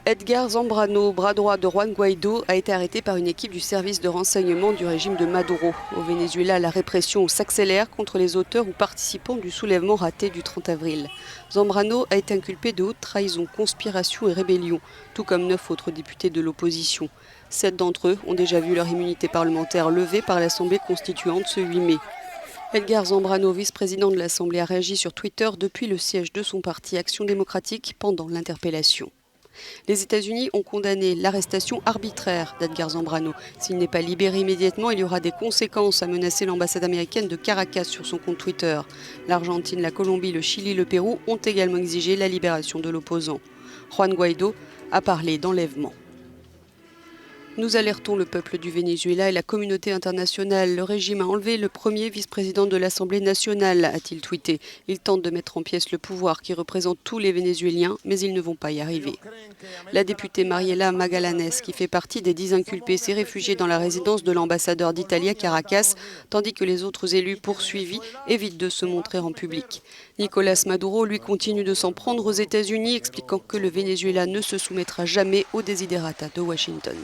Edgar Zambrano, bras droit de Juan Guaidó, a été arrêté par une équipe du service de renseignement du régime de Maduro. Au Venezuela, la répression s'accélère contre les auteurs ou participants du soulèvement raté du 30 avril. Zambrano a été inculpé de haute trahison, conspiration et rébellion, tout comme 9 autres députés de l'opposition. 7 d'entre eux ont déjà vu leur immunité parlementaire levée par l'Assemblée constituante ce 8 mai. Edgar Zambrano, vice-président de l'Assemblée, a réagi sur Twitter depuis le siège de son parti Action démocratique pendant l'interpellation. Les États-Unis ont condamné l'arrestation arbitraire d'Edgar Zambrano. S'il n'est pas libéré immédiatement, il y aura des conséquences, a menacé l'ambassade américaine de Caracas sur son compte Twitter. L'Argentine, la Colombie, le Chili, le Pérou ont également exigé la libération de l'opposant. Juan Guaidó a parlé d'enlèvement. Nous alertons le peuple du Venezuela et la communauté internationale. Le régime a enlevé le premier vice-président de l'Assemblée nationale, a-t-il tweeté. Il tente de mettre en pièces le pouvoir qui représente tous les Vénézuéliens, mais ils ne vont pas y arriver. La députée Mariela Magallanes, qui fait partie des 10 inculpés, s'est réfugiée dans la résidence de l'ambassadeur d'Italie à Caracas, tandis que les autres élus poursuivis évitent de se montrer en public. Nicolas Maduro, lui, continue de s'en prendre aux États-Unis, expliquant que le Venezuela ne se soumettra jamais aux desiderata de Washington.